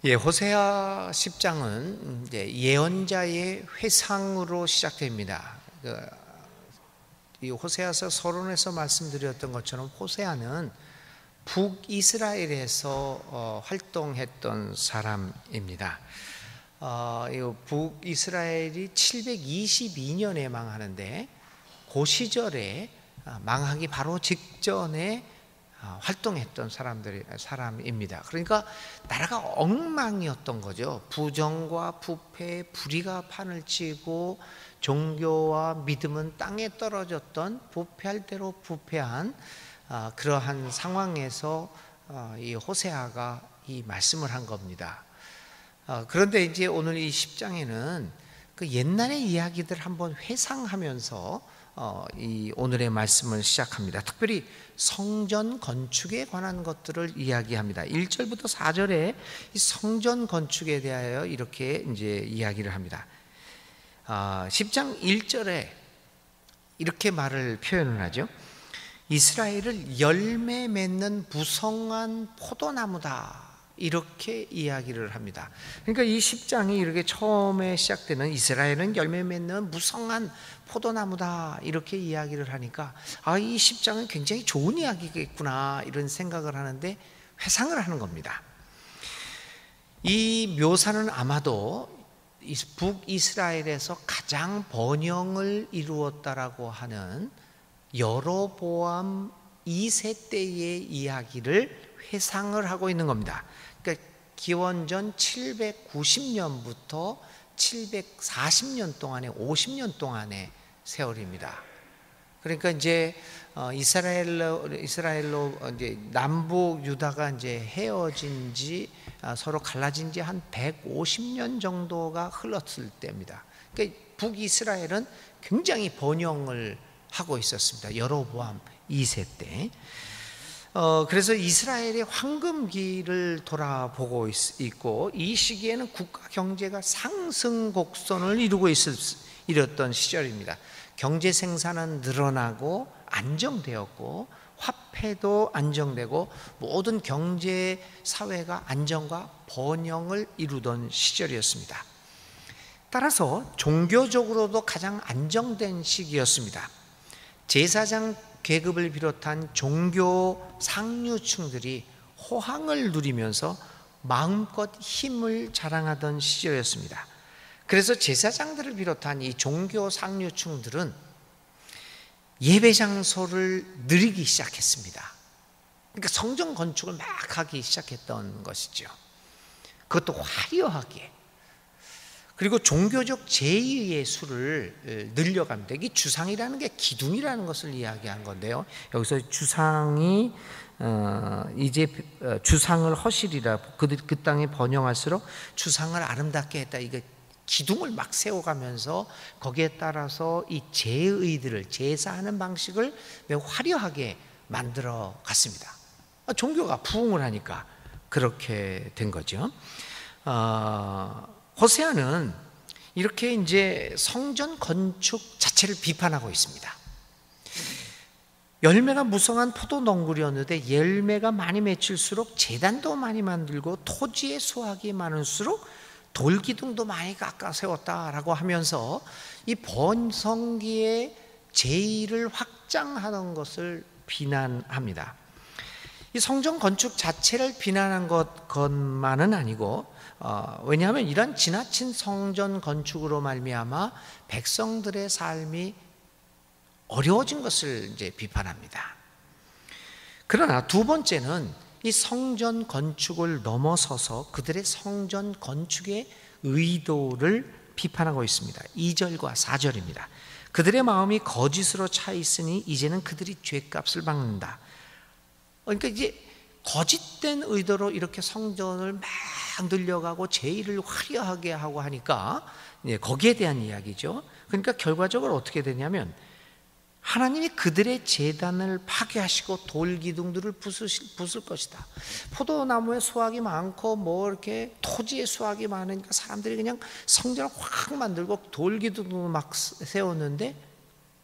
호세아 10장은 이제 예언자의 회상으로 시작됩니다. 이 호세아서 서론에서 말씀드렸던 것처럼 호세아는 북이스라엘에서 활동했던 사람입니다. 이 북이스라엘이 722년에 망하는데 그 시절에 망하기 바로 직전에 활동했던 사람입니다. 그러니까 나라가 엉망이었던 거죠. 부정과 부패, 불의가 판을 치고 종교와 믿음은 땅에 떨어졌던 부패할 대로 부패한 그러한 상황에서 이 호세아가 이 말씀을 한 겁니다. 그런데 이제 오늘 이 10장에는 그 옛날의 이야기들 한번 회상하면서 이 오늘의 말씀을 시작합니다. 특별히 성전 건축에 관한 것들을 이야기합니다. 1절부터 4절에 이 성전 건축에 대하여 이렇게 이제 이야기를 합니다. 10장 1절에 이렇게 표현을 하죠. 이스라엘을 열매 맺는 무성한 포도나무다, 이렇게 이야기를 합니다. 그러니까 이 10장이 이렇게 처음에 시작되는 이스라엘은 열매 맺는 무성한 포도나무다, 이렇게 이야기를 하니까 이 10장은 굉장히 좋은 이야기겠구나, 이런 생각을 하는데 회상을 하는 겁니다. 이 묘사는 아마도 북이스라엘에서 가장 번영을 이루었다라고 하는 여로보암 2세 때의 이야기를 회상을 하고 있는 겁니다. 그러니까 기원전 790년부터 740년 동안의 50년 동안의 세월입니다. 그러니까 이제 이스라엘로 이제 남북 유다가 이제 헤어진 지 서로 갈라진 지 한 150년 정도가 흘렀을 때입니다. 그러니까 북이스라엘은 굉장히 번영을 하고 있었습니다. 여로보암 2세 때. 그래서 이스라엘의 황금기를 돌아보고 있고, 이 시기에는 국가 경제가 상승 곡선을 이뤘던 시절입니다. 경제 생산은 늘어나고 안정되었고, 화폐도 안정되고, 모든 경제 사회가 안정과 번영을 이루던 시절이었습니다. 따라서 종교적으로도 가장 안정된 시기였습니다. 제사장 계급을 비롯한 종교 상류층들이 호황을 누리면서 마음껏 힘을 자랑하던 시절이었습니다. 그래서 제사장들을 비롯한 이 종교 상류층들은 예배 장소를 늘리기 시작했습니다. 그러니까 성전 건축을 막 하기 시작했던 것이죠. 그것도 화려하게. 그리고 종교적 제의의 수를 늘려갑니다. 이게 주상이라는 게 기둥이라는 것을 이야기한 건데요. 여기서 주상이 이제 주상을 허시리라, 그 땅에 번영할수록 주상을 아름답게 했다. 이게 기둥을 막 세워가면서 거기에 따라서 이 제의들을 제사하는 방식을 매우 화려하게 만들어 갔습니다. 종교가 부흥을 하니까 그렇게 된 거죠. 호세아는 이렇게 이제 성전 건축 자체를 비판하고 있습니다. 열매가 무성한 포도 덩굴이었는데 열매가 많이 맺힐수록 제단도 많이 만들고 토지의 수확이 많을수록 돌기둥도 많이 깎아 세웠다라고 하면서 이 번성기의 제의를 확장하는 것을 비난합니다. 이 성전 건축 자체를 비난한 것만은 아니고, 왜냐하면 이런 지나친 성전 건축으로 말미암아 백성들의 삶이 어려워진 것을 이제 비판합니다. 그러나 두 번째는 이 성전 건축을 넘어서서 그들의 성전 건축의 의도를 비판하고 있습니다. 2절과 4절입니다. 그들의 마음이 거짓으로 차 있으니 이제는 그들이 죄값을 받는다. 그러니까 이제 거짓된 의도로 이렇게 성전을 막 늘려가고 제의를 화려하게 하고 하니까 거기에 대한 이야기죠. 그러니까 결과적으로 어떻게 되냐면 하나님이 그들의 제단을 파괴하시고 돌기둥들을 부술 것이다. 포도나무에 수확이 많고 이렇게 토지에 수확이 많으니까 사람들이 그냥 성전을 확 만들고 돌기둥도 막 세웠는데,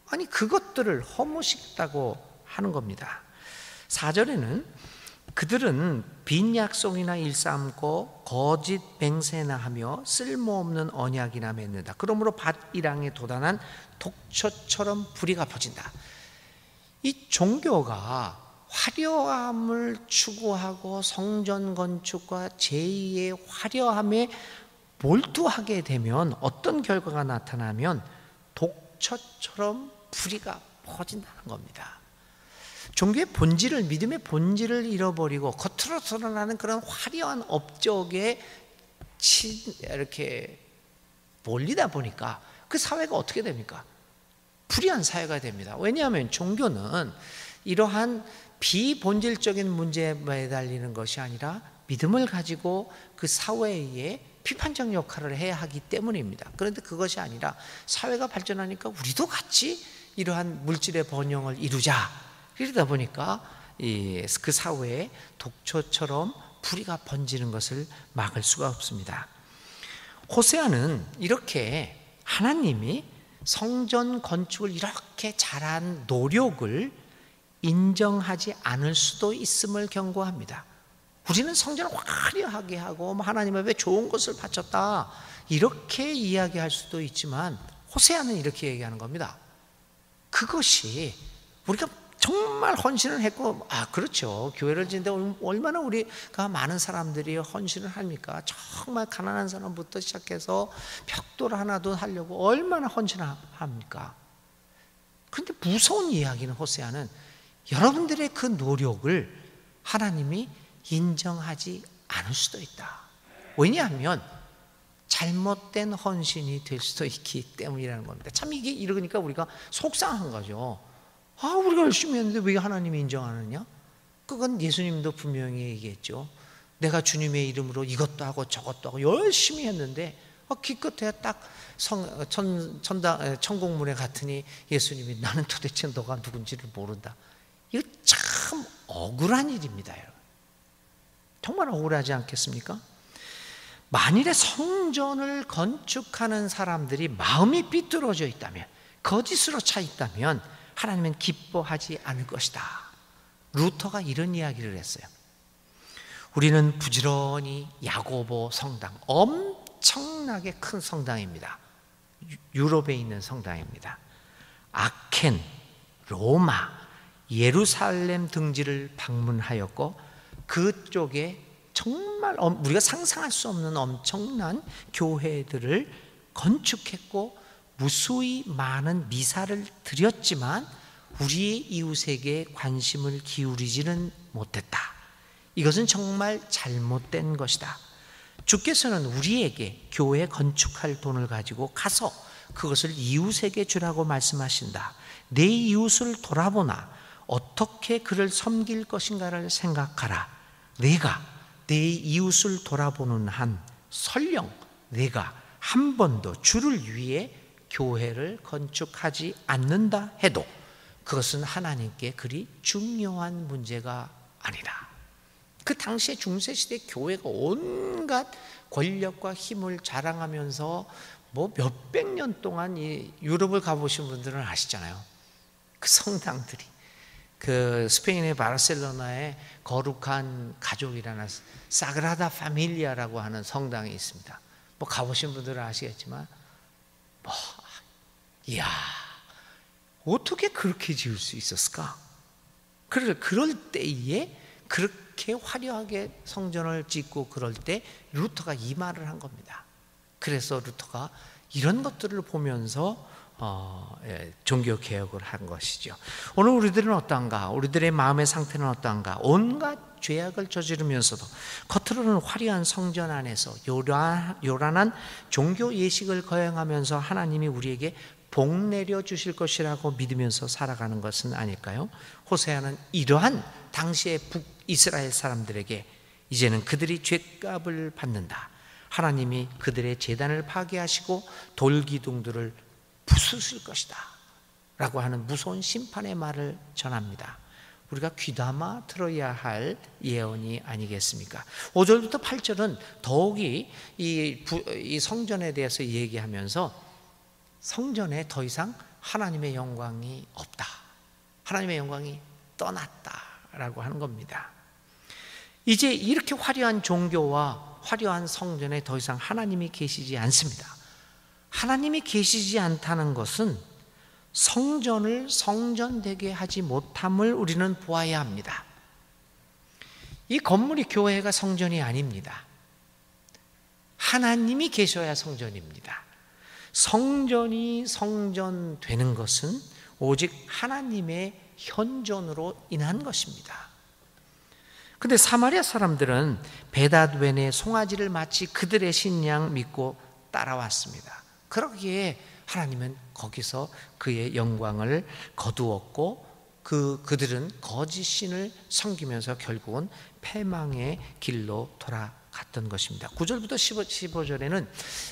아니 그것들을 허무시켰다고 하는 겁니다. 4절에는 그들은 빈 약속이나 일삼고 거짓 맹세나 하며 쓸모없는 언약이나 맺는다. 그러므로 밭 일항에 도단한 독초처럼 불이 가퍼진다. 이 종교가 화려함을 추구하고 성전 건축과 제2의 화려함에 몰두하게 되면 어떤 결과가 나타나면 독초처럼 불이가 퍼진다는 겁니다. 종교의 본질을, 믿음의 본질을 잃어버리고 겉으로 드러나는 그런 화려한 업적에 이렇게 몰리다 보니까 그 사회가 어떻게 됩니까? 불의한 사회가 됩니다. 왜냐하면 종교는 이러한 비본질적인 문제에 매달리는 것이 아니라 믿음을 가지고 그 사회에 비판적 역할을 해야 하기 때문입니다. 그런데 그것이 아니라 사회가 발전하니까 우리도 같이 이러한 물질의 번영을 이루자, 이러다 보니까 그 사회에 독초처럼 불의가 번지는 것을 막을 수가 없습니다. 호세아는 이렇게 하나님이 성전 건축을 이렇게 잘한 노력을 인정하지 않을 수도 있음을 경고합니다. 우리는 성전을 화려하게 하고 하나님 앞에 좋은 것을 바쳤다, 이렇게 이야기할 수도 있지만 호세아는 이렇게 얘기하는 겁니다. 그것이 우리가 정말 헌신을 했고, 그렇죠, 교회를 짓는데 얼마나 우리가 많은 사람들이 헌신을 합니까? 정말 가난한 사람부터 시작해서 벽돌 하나도 하려고 얼마나 헌신합니까? 그런데 무서운 이야기는 호세아는 여러분들의 그 노력을 하나님이 인정하지 않을 수도 있다. 왜냐하면 잘못된 헌신이 될 수도 있기 때문이라는 겁니다. 참 이게 이러니까 우리가 속상한 거죠. 우리가 열심히 했는데 왜 하나님이 인정 안 하느냐? 그건 예수님도 분명히 얘기했죠. 내가 주님의 이름으로 이것도 하고 저것도 하고 열심히 했는데 기껏해야 딱 천국문에 갔더니 예수님이 나는 도대체 너가 누군지를 모른다. 이거 참 억울한 일입니다, 여러분. 정말 억울하지 않겠습니까? 만일에 성전을 건축하는 사람들이 마음이 삐뚤어져 있다면, 거짓으로 차 있다면 하나님은 기뻐하지 않을 것이다. 루터가 이런 이야기를 했어요. 우리는 부지런히 야고보 성당, 엄청나게 큰 성당입니다. 유럽에 있는 성당입니다. 아켄, 로마, 예루살렘 등지를 방문하였고 그쪽에 정말 우리가 상상할 수 없는 엄청난 교회들을 건축했고 무수히 많은 미사를 드렸지만 우리의 이웃에게 관심을 기울이지는 못했다. 이것은 정말 잘못된 것이다. 주께서는 우리에게 교회 건축할 돈을 가지고 가서 그것을 이웃에게 주라고 말씀하신다. 내 이웃을 돌아보나 어떻게 그를 섬길 것인가를 생각하라. 내가 내 이웃을 돌아보는 한 설령 내가 한 번도 주를 위해 교회를 건축하지 않는다 해도 그것은 하나님께 그리 중요한 문제가 아니다. 그 당시에 중세시대 교회가 온갖 권력과 힘을 자랑하면서 몇백 년 동안 이 유럽을 가보신 분들은 아시잖아요. 그 성당들이 그 스페인의 바르셀로나에 거룩한 가족이라는 사그라다 파밀리아라고 하는 성당이 있습니다. 가보신 분들은 아시겠지만 이야, 어떻게 그렇게 지을 수 있었을까? 그럴 때에 그렇게 화려하게 성전을 짓고 그럴 때 루터가 이 말을 한 겁니다. 그래서 루터가 이런 것들을 보면서 종교 개혁을 한 것이죠. 오늘 우리들은 어떠한가? 우리들의 마음의 상태는 어떠한가? 온갖 죄악을 저지르면서도 겉으로는 화려한 성전 안에서 요란한 종교 예식을 거행하면서 하나님이 우리에게 복 내려 주실 것이라고 믿으면서 살아가는 것은 아닐까요? 호세아는 이러한 당시의 북이스라엘 사람들에게 이제는 그들이 죗값을 받는다. 하나님이 그들의 제단을 파괴하시고 돌기둥들을 부수실 것이다 라고 하는 무서운 심판의 말을 전합니다. 우리가 귀담아 들어야 할 예언이 아니겠습니까? 5절부터 8절은 더욱이 이 성전에 대해서 얘기하면서 성전에 더 이상 하나님의 영광이 없다, 하나님의 영광이 떠났다 라고 하는 겁니다. 이제 이렇게 화려한 종교와 화려한 성전에 더 이상 하나님이 계시지 않습니다. 하나님이 계시지 않다는 것은 성전을 성전되게 하지 못함을 우리는 보아야 합니다. 이 건물이 교회가 성전이 아닙니다. 하나님이 계셔야 성전입니다. 성전이 성전되는 것은 오직 하나님의 현존으로 인한 것입니다. 근데 사마리아 사람들은 베다웬의 송아지를 마치 그들의 신양 믿고 따라왔습니다. 그러기에 하나님은 거기서 그의 영광을 거두었고 그들은 거짓 신을 섬기면서 결국은 패망의 길로 돌아갔던 것입니다. 9절부터 15절에는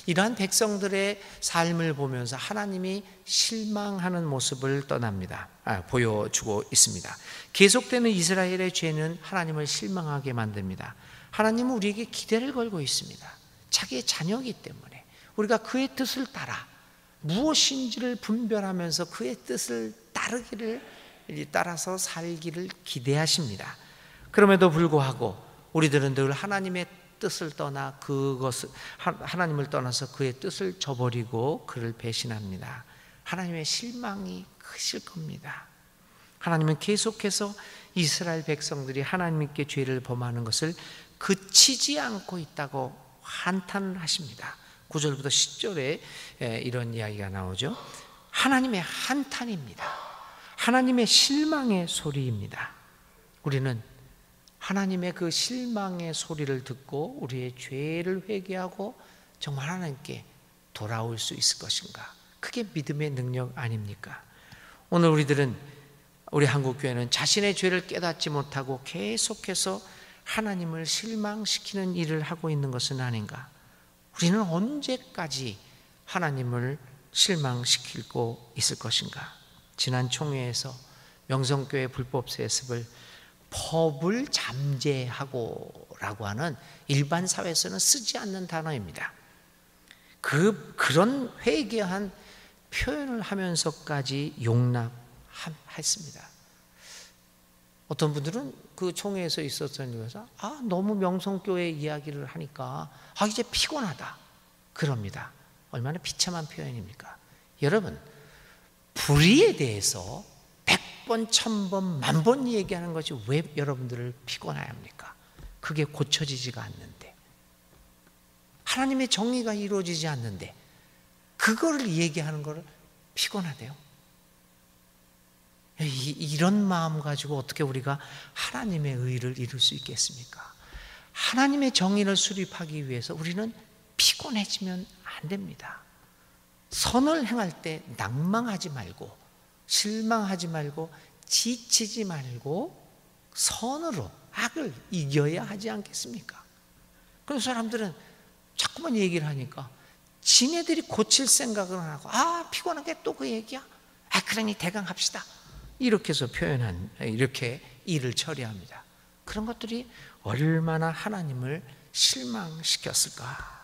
이러한 백성들의 삶을 보면서 하나님이 실망하는 모습을 보여주고 있습니다. 계속되는 이스라엘의 죄는 하나님을 실망하게 만듭니다. 하나님은 우리에게 기대를 걸고 있습니다. 자기의 자녀이기 때문에 우리가 그의 뜻을 따라 무엇인지를 분별하면서 그의 뜻을 따라서 살기를 기대하십니다. 그럼에도 불구하고 우리들은 늘 하나님의 뜻을 떠나 하나님을 떠나서 그의 뜻을 저버리고 그를 배신합니다. 하나님의 실망이 크실 겁니다. 하나님은 계속해서 이스라엘 백성들이 하나님께 죄를 범하는 것을 그치지 않고 있다고 한탄을 하십니다. 9절부터 10절에 이런 이야기가 나오죠. 하나님의 한탄입니다. 하나님의 실망의 소리입니다. 우리는 하나님의 그 실망의 소리를 듣고 우리의 죄를 회개하고 정말 하나님께 돌아올 수 있을 것인가? 그게 믿음의 능력 아닙니까? 오늘 우리 한국교회는 자신의 죄를 깨닫지 못하고 계속해서 하나님을 실망시키는 일을 하고 있는 것은 아닌가? 우리는 언제까지 하나님을 실망시키고 있을 것인가? 지난 총회에서 명성교회 불법 세습을 법을 잠재하고라고 하는 일반 사회에서는 쓰지 않는 단어입니다. 그런 회개한 표현을 하면서까지 용납했습니다. 어떤 분들은 그 총회에서 있었던 일에서 너무 명성교회 이야기를 하니까 이제 피곤하다 그럽니다. 얼마나 비참한 표현입니까? 여러분, 불의에 대해서 100번, 1000번, 10,000번 얘기하는 것이 왜 여러분들을 피곤해야 합니까? 그게 고쳐지지가 않는데, 하나님의 정의가 이루어지지 않는데 그거를 얘기하는 거를 피곤하대요. 이런 마음 가지고 어떻게 우리가 하나님의 의를 이룰 수 있겠습니까? 하나님의 정의를 수립하기 위해서 우리는 피곤해지면 안 됩니다. 선을 행할 때 낭망하지 말고, 실망하지 말고, 지치지 말고 선으로 악을 이겨야 하지 않겠습니까? 그런 사람들은 자꾸만 얘기를 하니까 지네들이 고칠 생각을 안 하고 피곤하게 또 그 얘기야? 그러니 대강 합시다. 이렇게 해서 이렇게 일을 처리합니다. 그런 것들이 얼마나 하나님을 실망시켰을까?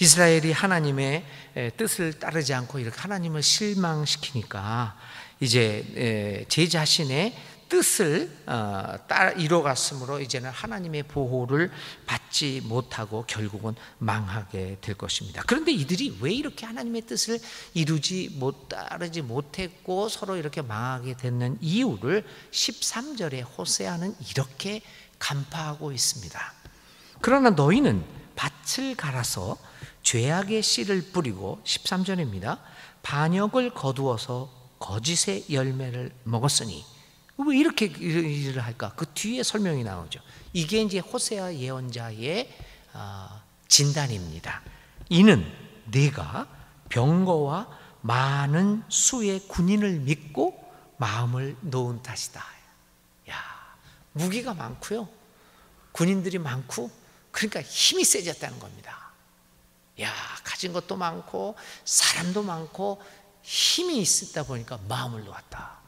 이스라엘이 하나님의 뜻을 따르지 않고 이렇게 하나님을 실망시키니까 이제 제 자신의 뜻을 이뤄갔으므로 이제는 하나님의 보호를 받지 못하고 결국은 망하게 될 것입니다. 그런데 이들이 왜 이렇게 하나님의 뜻을 따르지 못했고 서로 이렇게 망하게 됐는 이유를 13절에 호세아는 이렇게 간파하고 있습니다. 그러나 너희는 밭을 갈아서 죄악의 씨를 뿌리고 13절입니다. 반역을 거두어서 거짓의 열매를 먹었으니, 왜 이렇게 일을 할까? 그 뒤에 설명이 나오죠. 이게 이제 호세아 예언자의 진단입니다. 이는 네가 병거와 많은 수의 군인을 믿고 마음을 놓은 탓이다. 무기가 많고요, 군인들이 많고, 그러니까 힘이 세졌다는 겁니다. 가진 것도 많고 사람도 많고 힘이 있다 보니까 마음을 놓았다.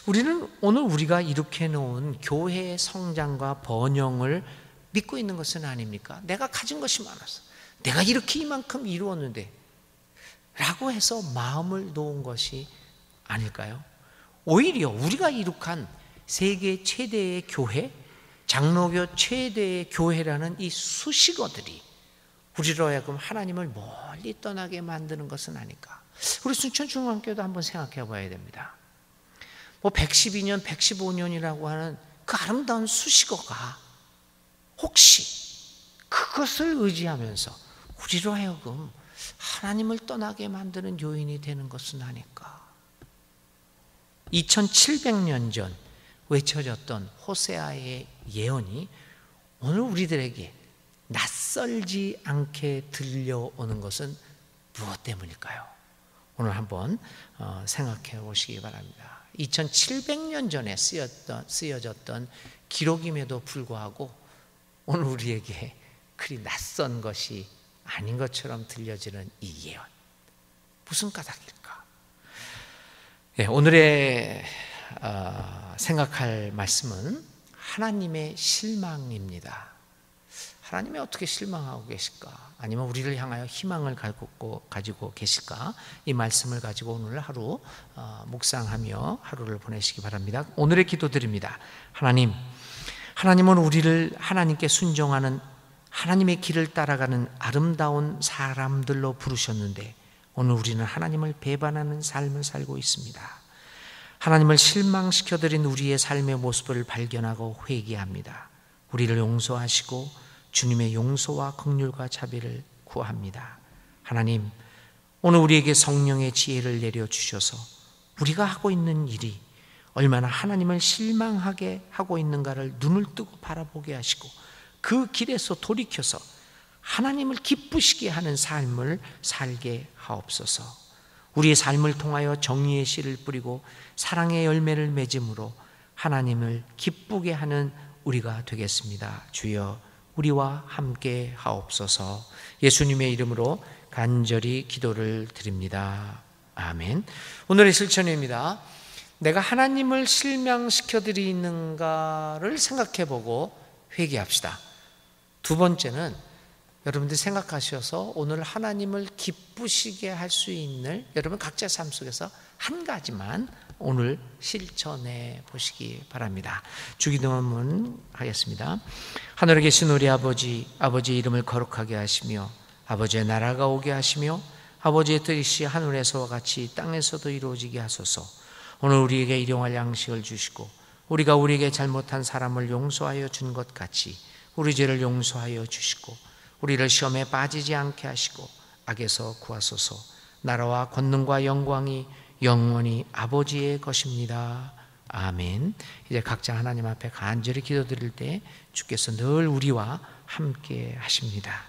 우리는 오늘 우리가 이렇게 놓은 교회의 성장과 번영을 믿고 있는 것은 아닙니까? 내가 가진 것이 많아서, 내가 이렇게 이만큼 이루었는데 라고 해서 마음을 놓은 것이 아닐까요? 오히려 우리가 이룩한 세계 최대의 교회, 장로교 최대의 교회라는 이 수식어들이 우리로 하여금 하나님을 멀리 떠나게 만드는 것은 아닐까? 우리 순천중앙교회도 한번 생각해 봐야 됩니다. 112년, 115년이라고 하는 그 아름다운 수식어가 혹시 그것을 의지하면서 우리로 하여금 하나님을 떠나게 만드는 요인이 되는 것은 아닐까? 2700년 전 외쳐졌던 호세아의 예언이 오늘 우리들에게 낯설지 않게 들려오는 것은 무엇 때문일까요? 오늘 한번 생각해 보시기 바랍니다. 2700년 전에 쓰여졌던 기록임에도 불구하고 오늘 우리에게 그리 낯선 것이 아닌 것처럼 들려지는 이 예언, 무슨 까닭일까? 오늘의 생각할 말씀은 하나님의 실망입니다. 하나님이 어떻게 실망하고 계실까? 아니면 우리를 향하여 희망을 가지고 계실까? 이 말씀을 가지고 오늘 하루 묵상하며 하루를 보내시기 바랍니다. 오늘의 기도드립니다. 하나님은 우리를 하나님께 순종하는 하나님의 길을 따라가는 아름다운 사람들로 부르셨는데 오늘 우리는 하나님을 배반하는 삶을 살고 있습니다. 하나님을 실망시켜드린 우리의 삶의 모습을 발견하고 회개합니다. 우리를 용서하시고 주님의 용서와 긍휼과 자비를 구합니다. 하나님, 오늘 우리에게 성령의 지혜를 내려주셔서 우리가 하고 있는 일이 얼마나 하나님을 실망하게 하고 있는가를 눈을 뜨고 바라보게 하시고 그 길에서 돌이켜서 하나님을 기쁘시게 하는 삶을 살게 하옵소서. 우리의 삶을 통하여 정의의 씨를 뿌리고 사랑의 열매를 맺음으로 하나님을 기쁘게 하는 우리가 되겠습니다. 주여 우리와 함께 하옵소서. 예수님의 이름으로 간절히 기도를 드립니다. 아멘. 오늘의 실천입니다. 내가 하나님을 실망시켜드리는가를 생각해보고 회개합시다. 두 번째는 여러분들이 생각하셔서 오늘 하나님을 기쁘시게 할 수 있는 여러분 각자 삶 속에서 한 가지만 오늘 실천해 보시기 바랍니다. 주기도문 하겠습니다. 하늘에 계신 우리 아버지, 아버지의 이름을 거룩하게 하시며 아버지의 나라가 오게 하시며 아버지의 뜻이 하늘에서와 같이 땅에서도 이루어지게 하소서. 오늘 우리에게 일용할 양식을 주시고 우리가 우리에게 잘못한 사람을 용서하여 준 것 같이 우리 죄를 용서하여 주시고 우리를 시험에 빠지지 않게 하시고 악에서 구하소서. 나라와 권능과 영광이 영원히 아버지의 것입니다. 아멘. 이제 각자 하나님 앞에 간절히 기도드릴 때 주께서 늘 우리와 함께 하십니다.